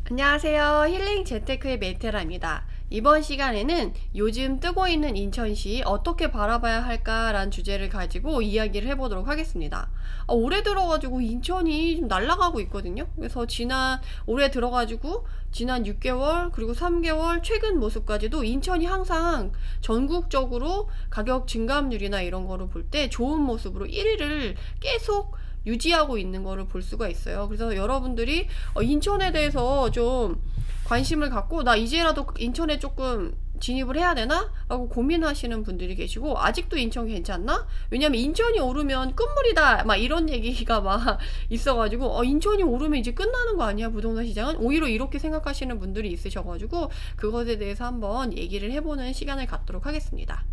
안녕하세요. 힐링 재테크의 메테라입니다. 이번 시간에는 요즘 뜨고 있는 인천시 어떻게 바라봐야 할까라는 주제를 가지고 이야기를 해보도록 하겠습니다. 올해 들어가지고 인천이 좀 날아가고 있거든요. 그래서 올해 들어가지고 지난 6개월 그리고 3개월 최근 모습까지도 인천이 항상 전국적으로 가격 증감률이나 이런 거를 볼 때 좋은 모습으로 1위를 계속 유지하고 있는 거를 볼 수가 있어요. 그래서 여러분들이 인천에 대해서 좀 관심을 갖고 나 이제라도 인천에 조금 진입을 해야 되나? 라고 고민하시는 분들이 계시고, 아직도 인천 괜찮나? 왜냐면 인천이 오르면 끝물이다 막 이런 얘기가 막 있어가지고 인천이 오르면 이제 끝나는 거 아니야 부동산 시장은? 오히려 이렇게 생각하시는 분들이 있으셔가지고 그것에 대해서 한번 얘기를 해보는 시간을 갖도록 하겠습니다.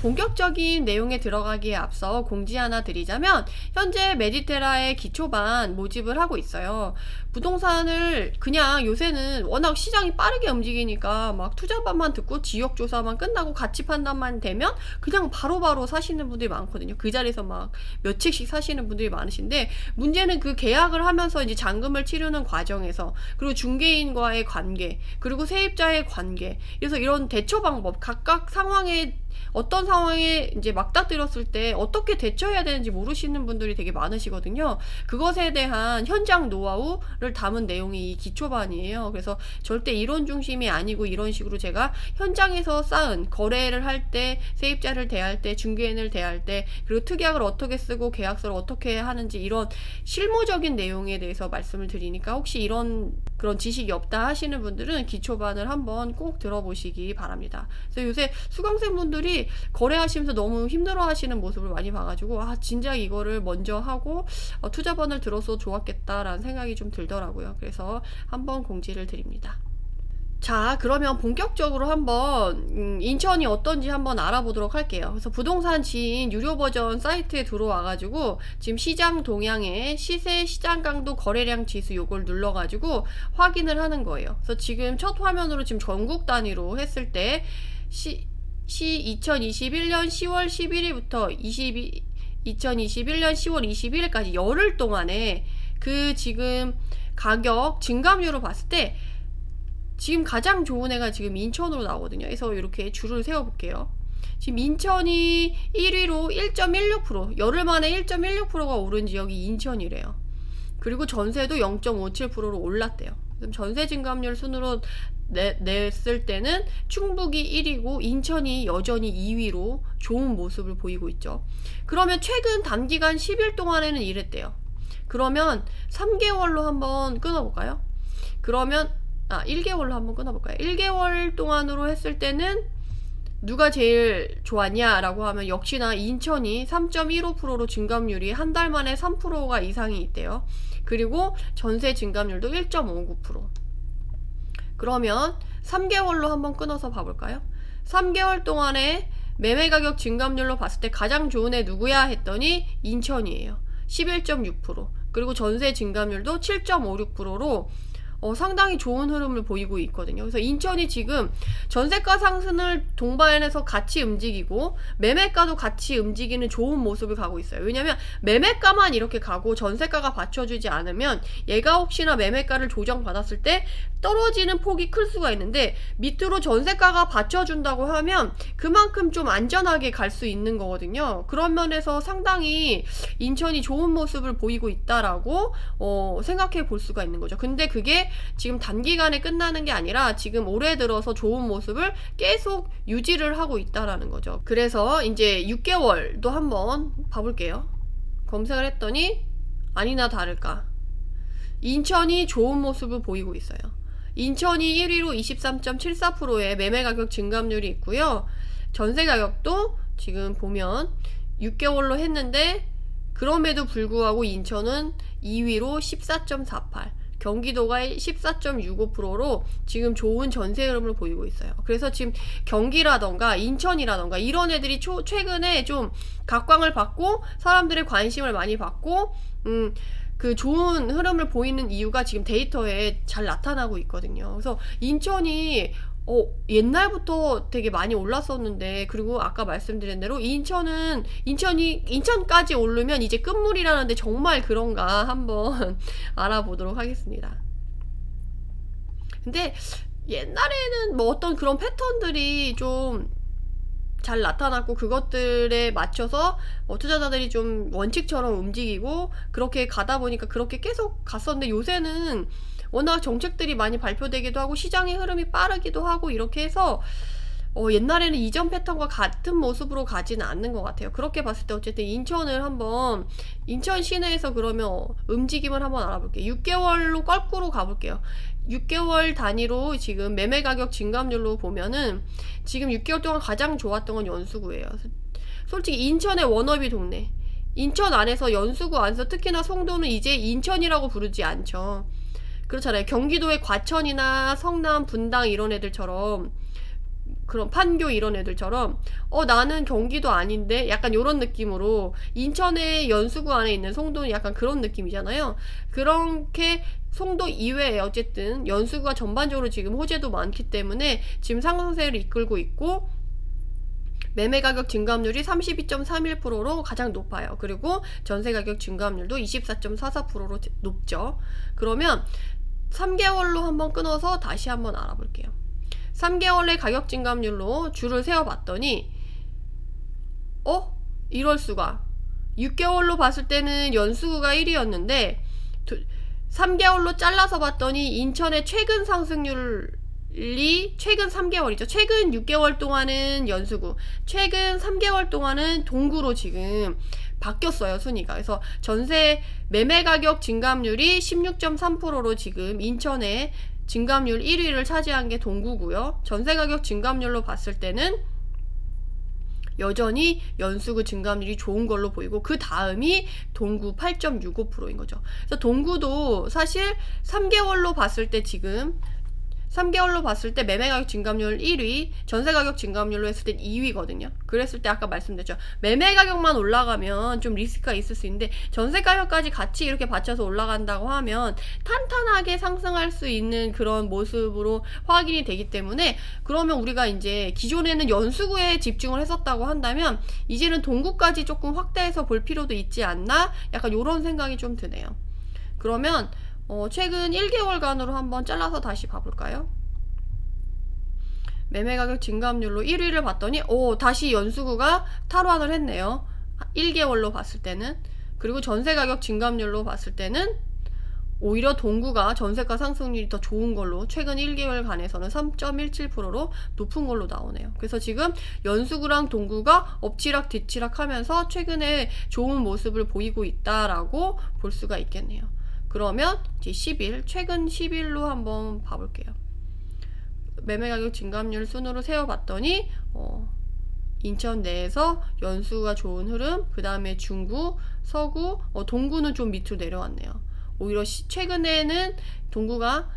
본격적인 내용에 들어가기에 앞서 공지 하나 드리자면, 현재 메디테라의 기초반 모집을 하고 있어요. 부동산을 그냥 요새는 워낙 시장이 빠르게 움직이니까 막 투자반만 듣고 지역조사만 끝나고 가치 판단만 되면 그냥 바로바로 사시는 분들이 많거든요. 그 자리에서 막 몇 채씩 사시는 분들이 많으신데, 문제는 그 계약을 하면서 이제 잔금을 치르는 과정에서, 그리고 중개인과의 관계, 그리고 세입자의 관계, 그래서 이런 대처 방법, 각각 상황에 어떤 상황에 이제 맞닥뜨렸을 때 어떻게 대처해야 되는지 모르시는 분들이 되게 많으시거든요. 그것에 대한 현장 노하우를 담은 내용이 이 기초반이에요. 그래서 절대 이론 중심이 아니고, 이런 식으로 제가 현장에서 쌓은 거래를 할 때, 세입자를 대할 때, 중개인을 대할 때, 그리고 특약을 어떻게 쓰고 계약서를 어떻게 하는지, 이런 실무적인 내용에 대해서 말씀을 드리니까, 혹시 그런 지식이 없다 하시는 분들은 기초반을 한번 꼭 들어보시기 바랍니다. 그래서 요새 수강생분들이 거래하시면서 너무 힘들어 하시는 모습을 많이 봐가지고, 진작 이거를 먼저 하고 투자반을 들어서 좋았겠다라는 생각이 좀 들더라고요. 그래서 한번 공지를 드립니다. 자, 그러면 본격적으로 한번 인천이 어떤지 한번 알아보도록 할게요. 그래서 부동산 지인 유료 버전 사이트에 들어와가지고 지금 시장 동향에 시세, 시장 강도, 거래량 지수 요걸 눌러가지고 확인을 하는 거예요. 그래서 지금 첫 화면으로 지금 전국 단위로 했을 때 2021년 10월 11일부터 2021년 10월 21일까지 열흘 동안에 그 지금 가격 증감률을 봤을 때 지금 가장 좋은 애가 지금 인천으로 나오거든요. 그래서 이렇게 줄을 세워볼게요. 지금 인천이 1위로 1.16%, 열흘 만에 1.16%가 오른 지역이 인천이래요. 그리고 전세도 0.57%로 올랐대요. 전세 증감률 순으로 냈을 때는 충북이 1위고 인천이 여전히 2위로 좋은 모습을 보이고 있죠. 그러면 최근 단기간 10일 동안에는 이랬대요. 그러면 3개월로 한번 끊어볼까요? 그러면 1개월로 한번 끊어볼까요? 1개월 동안으로 했을 때는 누가 제일 좋았냐 라고 하면 역시나 인천이 3.15%로 증감률이 한 달 만에 3%가 이상이 있대요. 그리고 전세 증감률도 1.59%. 그러면 3개월로 한번 끊어서 봐볼까요? 3개월 동안에 매매가격 증감률로 봤을 때 가장 좋은 애 누구야 했더니 인천이에요. 11.6%. 그리고 전세 증감률도 7.56%로 상당히 좋은 흐름을 보이고 있거든요. 그래서 인천이 지금 전세가 상승을 동반해서 같이 움직이고 매매가도 같이 움직이는 좋은 모습을 가고 있어요. 왜냐면 매매가만 이렇게 가고 전세가가 받쳐주지 않으면 얘가 혹시나 매매가를 조정받았을 때 떨어지는 폭이 클 수가 있는데, 밑으로 전세가가 받쳐준다고 하면 그만큼 좀 안전하게 갈 수 있는 거거든요. 그런 면에서 상당히 인천이 좋은 모습을 보이고 있다라고 생각해 볼 수가 있는 거죠. 근데 그게 지금 단기간에 끝나는 게 아니라 지금 올해 들어서 좋은 모습을 계속 유지를 하고 있다라는 거죠. 그래서 이제 6개월도 한번 봐볼게요. 검색을 했더니 아니나 다를까 인천이 좋은 모습을 보이고 있어요. 인천이 1위로 23.74%의 매매가격 증감률이 있고요. 전세가격도 지금 보면 6개월로 했는데, 그럼에도 불구하고 인천은 2위로 14.48, 경기도가 14.65%로 지금 좋은 전세 흐름을 보이고 있어요. 그래서 지금 경기라던가 인천이라던가 이런 애들이 최근에 좀 각광을 받고 사람들의 관심을 많이 받고 그 좋은 흐름을 보이는 이유가 지금 데이터에 잘 나타나고 있거든요. 그래서 인천이 옛날부터 되게 많이 올랐었는데, 그리고 아까 말씀드린 대로 인천까지 오르면 이제 끝물이라는데 정말 그런가 한번 알아보도록 하겠습니다. 근데 옛날에는 뭐 어떤 그런 패턴들이 좀 잘 나타났고 그것들에 맞춰서 투자자들이 좀 원칙처럼 움직이고 그렇게 가다 보니까 그렇게 계속 갔었는데, 요새는 워낙 정책들이 많이 발표되기도 하고 시장의 흐름이 빠르기도 하고 이렇게 해서 옛날에는 이전 패턴과 같은 모습으로 가지는 않는 것 같아요. 그렇게 봤을 때 어쨌든 인천 시내에서 그러면 움직임을 한번 알아볼게요. 6개월로 거꾸로 가볼게요. 6개월 단위로 지금 매매 가격 증감률로 보면은 지금 6개월 동안 가장 좋았던 건 연수구예요. 솔직히 인천의 워너비 동네, 인천 안에서 연수구 안에서 특히나 송도는 이제 인천이라고 부르지 않죠. 그렇잖아요. 경기도의 과천이나 성남, 분당 이런 애들처럼, 그런 판교 이런 애들처럼 나는 경기도 아닌데 약간 요런 느낌으로, 인천의 연수구 안에 있는 송도는 약간 그런 느낌이잖아요. 그렇게 송도 이외에 어쨌든 연수구가 전반적으로 지금 호재도 많기 때문에 지금 상승세를 이끌고 있고, 매매 가격 증감률이 32.31%로 가장 높아요. 그리고 전세 가격 증감률도 24.44%로 높죠. 그러면 3개월로 한번 끊어서 다시 한번 알아볼게요. 3개월의 가격 증감률로 줄을 세워봤더니 이럴수가, 6개월로 봤을 때는 연수구가 1위였는데 3개월로 잘라서 봤더니 인천의 최근 상승률이 최근 3개월이죠. 최근 6개월 동안은 연수구, 최근 3개월 동안은 동구로 지금 바뀌었어요, 순위가. 그래서 전세 매매 가격 증감률이 16.3%로 지금 인천의 증감률 1위를 차지한 게 동구고요. 전세 가격 증감률로 봤을 때는 여전히 연수구 증감률이 좋은 걸로 보이고, 그 다음이 동구 8.65%인 거죠. 그래서 동구도 사실 3개월로 봤을 때 지금 3개월로 봤을 때 매매 가격 증감률 1위, 전세 가격 증감률로 했을 때 2위거든요. 그랬을 때 아까 말씀드렸죠. 매매 가격만 올라가면 좀 리스크가 있을 수 있는데 전세 가격까지 같이 이렇게 받쳐서 올라간다고 하면 탄탄하게 상승할 수 있는 그런 모습으로 확인이 되기 때문에, 그러면 우리가 이제 기존에는 연수구에 집중을 했었다고 한다면 이제는 동구까지 조금 확대해서 볼 필요도 있지 않나? 약간 이런 생각이 좀 드네요. 그러면 최근 1개월간으로 한번 잘라서 다시 봐볼까요? 매매 가격 증감률로 1위를 봤더니 다시 연수구가 탈환을 했네요. 1개월로 봤을 때는. 그리고 전세 가격 증감률로 봤을 때는 오히려 동구가 전세가 상승률이 더 좋은 걸로 최근 1개월간에서는 3.17%로 높은 걸로 나오네요. 그래서 지금 연수구랑 동구가 엎치락 뒤치락 하면서 최근에 좋은 모습을 보이고 있다라고 볼 수가 있겠네요. 그러면 이제 10일, 최근 10일로 한번 봐볼게요. 매매 가격 증감률 순으로 세워봤더니 인천 내에서 연수가 좋은 흐름, 그 다음에 중구, 서구, 동구는 좀 밑으로 내려왔네요. 오히려 최근에는 동구가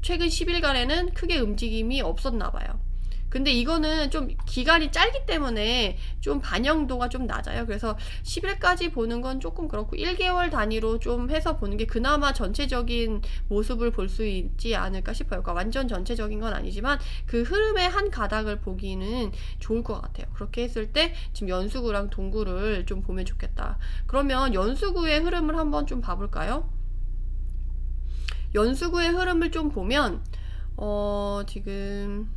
최근 10일간에는 크게 움직임이 없었나봐요. 근데 이거는 좀 기간이 짧기 때문에 좀 반영도가 좀 낮아요. 그래서 10일까지 보는 건 조금 그렇고 1개월 단위로 좀 해서 보는 게 그나마 전체적인 모습을 볼 수 있지 않을까 싶어요. 그러니까 완전 전체적인 건 아니지만 그 흐름의 한 가닥을 보기는 좋을 것 같아요. 그렇게 했을 때 지금 연수구랑 동구를 좀 보면 좋겠다. 그러면 연수구의 흐름을 한번 좀 봐볼까요? 연수구의 흐름을 좀 보면 지금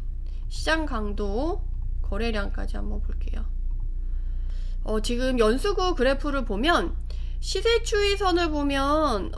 시장 강도, 거래량까지 한번 볼게요. 지금 연수구 그래프를 보면 시세 추이선을 보면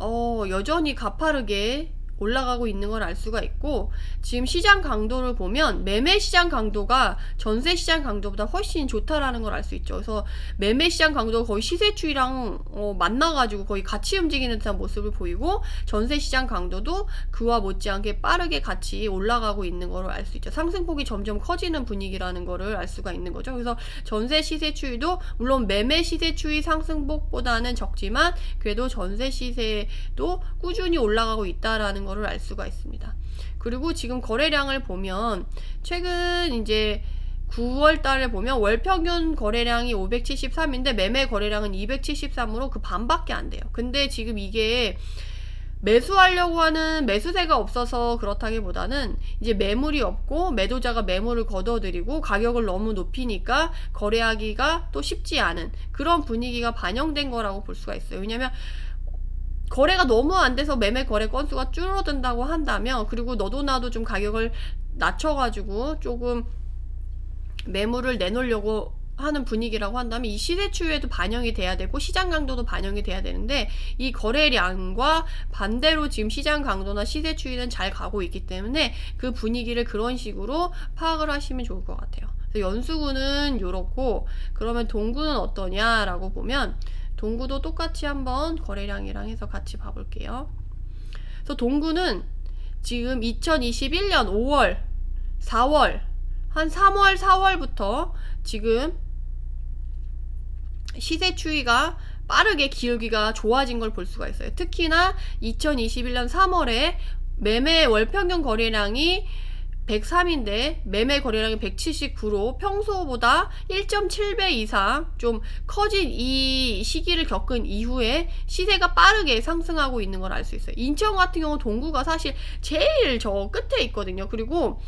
여전히 가파르게 올라가고 있는 걸 알 수가 있고, 지금 시장 강도를 보면 매매 시장 강도가 전세 시장 강도보다 훨씬 좋다라는 걸 알 수 있죠. 그래서 매매 시장 강도가 거의 시세 추이랑 만나가지고 거의 같이 움직이는 듯한 모습을 보이고, 전세 시장 강도도 그와 못지않게 빠르게 같이 올라가고 있는 걸 알 수 있죠. 상승폭이 점점 커지는 분위기라는 거를 알 수가 있는 거죠. 그래서 전세 시세 추이도 물론 매매 시세 추이 상승폭보다는 적지만 그래도 전세 시세도 꾸준히 올라가고 있다라는 거를 알 수가 있습니다. 그리고 지금 거래량을 보면 최근 이제 9월 달에 보면 월 평균 거래량이 573인데 매매 거래량은 273으로 그 반밖에 안 돼요. 근데 지금 이게 매수하려고 하는 매수세가 없어서 그렇다기보다는 이제 매물이 없고 매도자가 매물을 걷어들이고 가격을 너무 높이니까 거래하기가 또 쉽지 않은 그런 분위기가 반영된 거라고 볼 수가 있어요. 왜냐면 거래가 너무 안 돼서 매매 거래 건수가 줄어든다고 한다면, 그리고 너도 나도 좀 가격을 낮춰가지고 조금 매물을 내놓으려고 하는 분위기라고 한다면 이 시세 추이에도 반영이 돼야 되고 시장 강도도 반영이 돼야 되는데, 이 거래량과 반대로 지금 시장 강도나 시세 추이는 잘 가고 있기 때문에 그 분위기를 그런 식으로 파악을 하시면 좋을 것 같아요. 그래서 연수구는 요렇고, 그러면 동구는 어떠냐라고 보면 동구도 똑같이 한번 거래량이랑 해서 같이 봐볼게요. 그래서 동구는 지금 2021년 5월, 4월, 한 3월, 4월부터 지금 시세 추이가 빠르게 기울기가 좋아진 걸 볼 수가 있어요. 특히나 2021년 3월에 매매 월평균 거래량이 103인데 매매 거래량이 179로 평소보다 1.7배 이상 좀 커진 이 시기를 겪은 이후에 시세가 빠르게 상승하고 있는 걸 알 수 있어요. 인천 같은 경우 동구가 사실 제일 저 끝에 있거든요. 그리고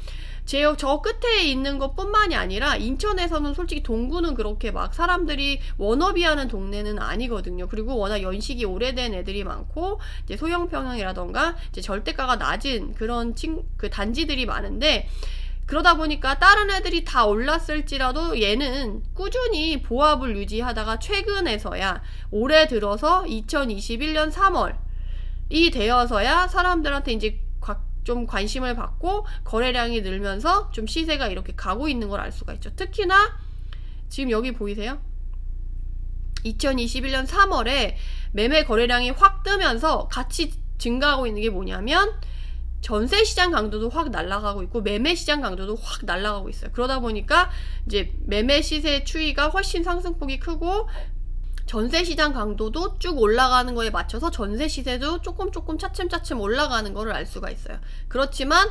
저 끝에 있는 것 뿐만이 아니라 인천에서는 솔직히 동구는 그렇게 막 사람들이 워너비 하는 동네는 아니거든요. 그리고 워낙 연식이 오래된 애들이 많고 이제 소형 평형이라던가 이제 절대가가 낮은 그런 그 단지들이 많은데, 그러다 보니까 다른 애들이 다 올랐을지라도 얘는 꾸준히 보합을 유지하다가 최근에서야 올해 들어서 2021년 3월이 되어서야 사람들한테 이제 좀 관심을 받고 거래량이 늘면서 좀 시세가 이렇게 가고 있는 걸 알 수가 있죠. 특히나 지금 여기 보이세요? 2021년 3월에 매매 거래량이 확 뜨면서 같이 증가하고 있는 게 뭐냐면 전세 시장 강도도 확 날아가고 있고 매매 시장 강도도 확 날아가고 있어요. 그러다 보니까 이제 매매 시세 추이가 훨씬 상승폭이 크고 전세 시장 강도도 쭉 올라가는 거에 맞춰서 전세 시세도 조금 차츰 올라가는 거를 알 수가 있어요. 그렇지만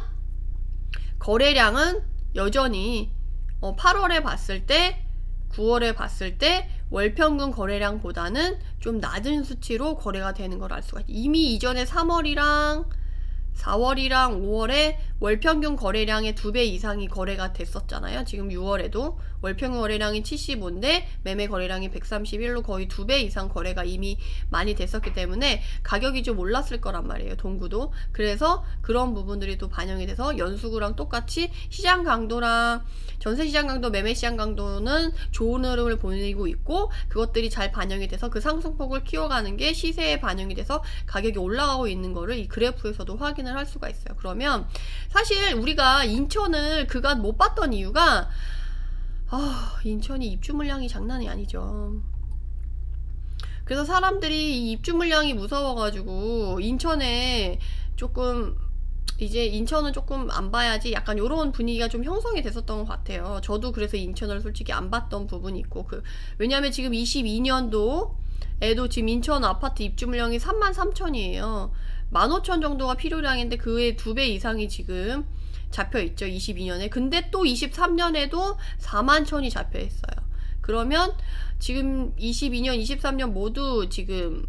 거래량은 여전히 8월에 봤을 때 9월에 봤을 때 월평균 거래량보다는 좀 낮은 수치로 거래가 되는 걸 알 수가 있어요. 이미 이전에 3월이랑 4월이랑 5월에 월평균 거래량의 2배 이상이 거래가 됐었잖아요. 지금 6월에도 월평균 거래량이 75인데 매매 거래량이 131로 거의 2배 이상 거래가 이미 많이 됐었기 때문에 가격이 좀 올랐을 거란 말이에요. 동구도. 그래서 그런 부분들이 또 반영이 돼서 연수구랑 똑같이 시장 강도랑 전세 시장 강도, 매매 시장 강도는 좋은 흐름을 보이고 있고, 그것들이 잘 반영이 돼서 그 상승폭을 키워가는 게 시세에 반영이 돼서 가격이 올라가고 있는 거를 이 그래프에서도 확인을 할 수가 있어요. 그러면 사실 우리가 인천을 그간 못 봤던 이유가 인천이 입주 물량이 장난이 아니죠. 그래서 사람들이 이 입주 물량이 무서워가지고 인천에 조금 이제 인천은 조금 안 봐야지 약간 요런 분위기가 좀 형성이 됐었던 것 같아요. 저도 그래서 인천을 솔직히 안 봤던 부분이 있고, 왜냐면 지금 22년도에도 지금 인천 아파트 입주 물량이 33,000이에요 15,000 정도가 필요량인데 그의 2배 이상이 지금 잡혀있죠. 22년에. 근데 또 23년에도 41,000이 잡혀있어요. 그러면 지금 22년, 23년 모두 지금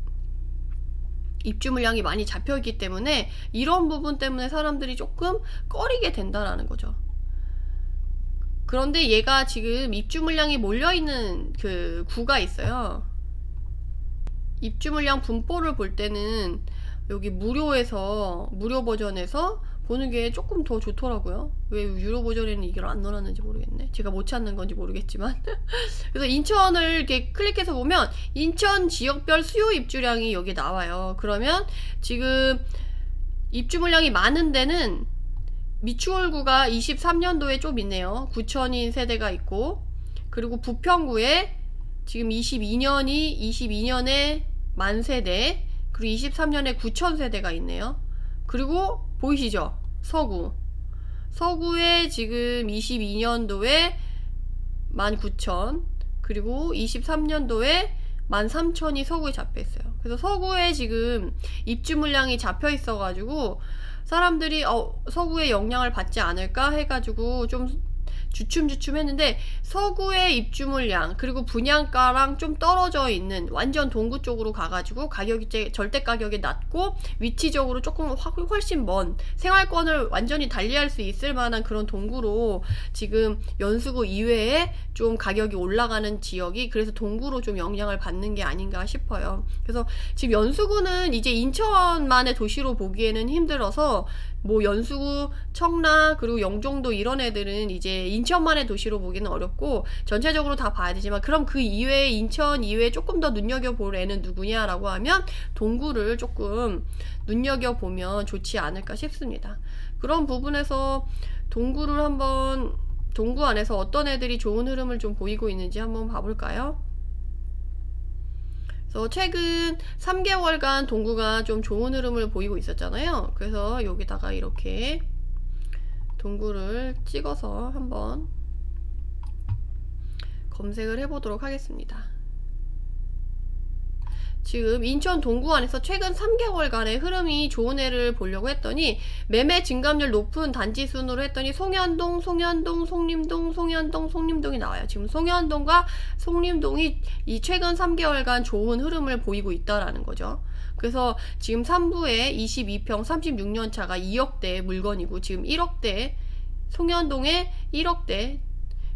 입주 물량이 많이 잡혀있기 때문에 이런 부분 때문에 사람들이 조금 꺼리게 된다라는 거죠. 그런데 얘가 지금 입주 물량이 몰려있는 그 구가 있어요. 입주 물량 분포를 볼 때는 여기 무료 버전에서 보는 게 조금 더 좋더라고요. 왜 유료 버전에는 이걸 안 넣어놨는지 모르겠네. 제가 못 찾는 건지 모르겠지만. 그래서 인천을 이렇게 클릭해서 보면 인천 지역별 수요 입주량이 여기 나와요. 그러면 지금 입주 물량이 많은 데는 미추홀구가 23년도에 좀 있네요. 9,000인 세대가 있고, 그리고 부평구에 지금 22년에 10,000세대, 그리고 23년에 9,000세대가 있네요. 그리고 보이시죠? 서구에 지금 22년도에 19,000, 그리고 23년도에 13,000이 서구에 잡혀 있어요. 그래서 서구에 지금 입주 물량이 잡혀 있어 가지고 사람들이 서구에 영향을 받지 않을까 해가지고 좀 주춤주춤했는데 서구의 입주 물량 그리고 분양가랑 좀 떨어져 있는 완전 동구 쪽으로 가가지고 가격이 절대 가격이 낮고 위치적으로 조금 훨씬 먼 생활권을 완전히 달리할 수 있을 만한 그런 동구로 지금 연수구 이외에 좀 가격이 올라가는 지역이 그래서 동구로 좀 영향을 받는 게 아닌가 싶어요. 그래서 지금 연수구는 이제 인천만의 도시로 보기에는 힘들어서 뭐 연수구, 청라 그리고 영종도 이런 애들은 이제 인천만의 도시로 보기는 어렵고 전체적으로 다 봐야 되지만 그럼 그 이외에 인천 이외에 조금 더 눈여겨볼 애는 누구냐라고 하면 동구를 조금 눈여겨보면 좋지 않을까 싶습니다. 그런 부분에서 동구를 한번 동구 안에서 어떤 애들이 좋은 흐름을 좀 보이고 있는지 한번 봐볼까요? 그래서 최근 3개월간 동구가 좀 좋은 흐름을 보이고 있었잖아요. 그래서 여기다가 이렇게 동구를 찍어서 한번 검색을 해보도록 하겠습니다. 지금 인천 동구 안에서 최근 3개월간의 흐름이 좋은 애를 보려고 했더니 매매 증감률 높은 단지 순으로 했더니 송현동, 송림동, 송림동이 나와요. 지금 송현동과 송림동이 이 최근 3개월간 좋은 흐름을 보이고 있다라는 거죠. 그래서 지금 3부에 22평 36년 차가 2억대 물건이고 지금 1억대, 송현동에 1억대,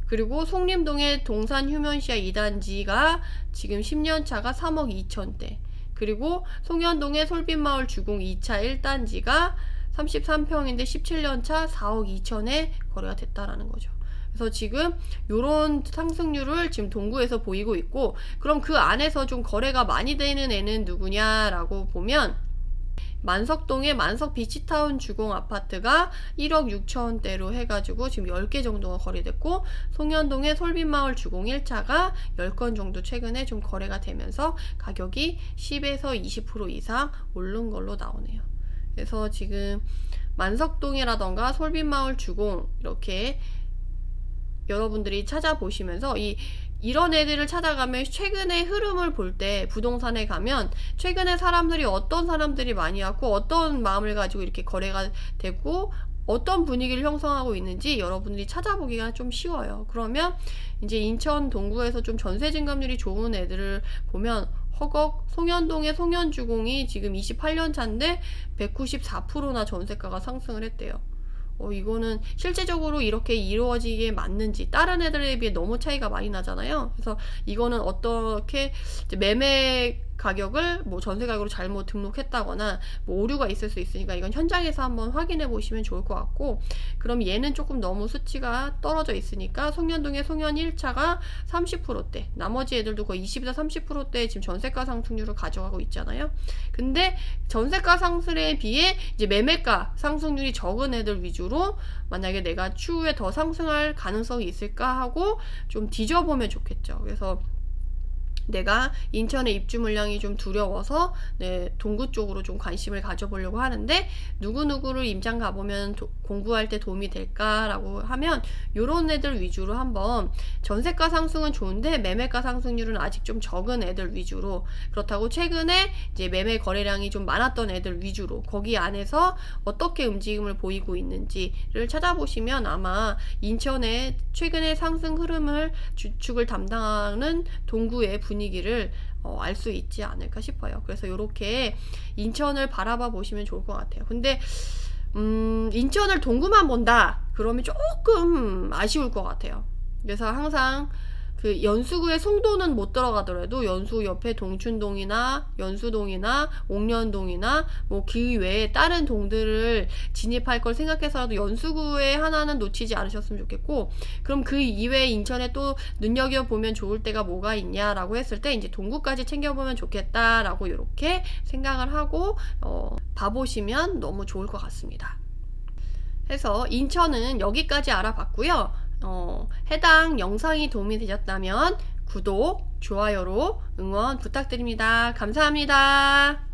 그리고 송림동의 동산 휴면시야 2단지가 지금 10년차가 3억 2천대, 그리고 송현동의 솔빛마을 주공 2차 1단지가 33평인데 17년차 4억 2천에 거래가 됐다라는 거죠. 그래서 지금 요런 상승률을 지금 동구에서 보이고 있고, 그럼 그 안에서 좀 거래가 많이 되는 애는 누구냐라고 보면 만석동의 만석 비치타운 주공 아파트가 1억 6천대로 해가지고 지금 10개 정도가 거래됐고, 송현동의 솔빛마을 주공 1차가 10건 정도 최근에 좀 거래가 되면서 가격이 10에서 20% 이상 오른 걸로 나오네요. 그래서 지금 만석동이라던가 솔빛마을 주공 이렇게 여러분들이 찾아보시면서 이런 애들을 찾아가면 최근의 흐름을 볼 때 부동산에 가면 최근에 사람들이 어떤 사람들이 많이 왔고 어떤 마음을 가지고 이렇게 거래가 되고 어떤 분위기를 형성하고 있는지 여러분들이 찾아보기가 좀 쉬워요. 그러면 이제 인천 동구에서 좀 전세 증감률이 좋은 애들을 보면 허걱 송현동의 송현주공이 지금 28년 차인데 194%나 전세가가 상승을 했대요. 이거는 실제적으로 이렇게 이루어지게 맞는지, 다른 애들에 비해 너무 차이가 많이 나잖아요. 그래서 이거는 어떻게 이제 매매 가격을 뭐 전세 가격으로 잘못 등록했다거나 뭐 오류가 있을 수 있으니까 이건 현장에서 한번 확인해 보시면 좋을 것 같고, 그럼 얘는 조금 너무 수치가 떨어져 있으니까 송현동의 송현 1차가 30%대, 나머지 애들도 거의 20에서 30%대 지금 전세가 상승률을 가져가고 있잖아요. 근데 전세가 상승에 비해 이제 매매가 상승률이 적은 애들 위주로 만약에 내가 추후에 더 상승할 가능성이 있을까 하고 좀 뒤져보면 좋겠죠. 그래서 내가 인천의 입주 물량이 좀 두려워서 동구 쪽으로 좀 관심을 가져보려고 하는데 누구누구를 임장 가보면 공부할 때 도움이 될까라고 하면 요런 애들 위주로 한번, 전세가 상승은 좋은데 매매가 상승률은 아직 좀 적은 애들 위주로, 그렇다고 최근에 이제 매매 거래량이 좀 많았던 애들 위주로 거기 안에서 어떻게 움직임을 보이고 있는지를 찾아보시면 아마 인천의 최근의 상승 흐름을 주축을 담당하는 동구의 분위기를 알 수 있지 않을까 싶어요. 그래서 이렇게 인천을 바라봐 보시면 좋을 것 같아요. 근데 인천을 동구만 본다 그러면 조금 아쉬울 것 같아요. 그래서 항상 그 연수구의 송도는 못 들어가더라도 연수 옆에 동춘동이나 연수동이나 옥년동이나 뭐 그 외에 다른 동들을 진입할 걸 생각해서라도 연수구에 하나는 놓치지 않으셨으면 좋겠고, 그럼 그 이외에 인천에 또 눈여겨보면 좋을 때가 뭐가 있냐라고 했을 때 이제 동구까지 챙겨보면 좋겠다라고 이렇게 생각을 하고 봐보시면 너무 좋을 것 같습니다. 해서 인천은 여기까지 알아봤고요. 해당 영상이 도움이 되셨다면 구독, 좋아요로 응원 부탁드립니다. 감사합니다.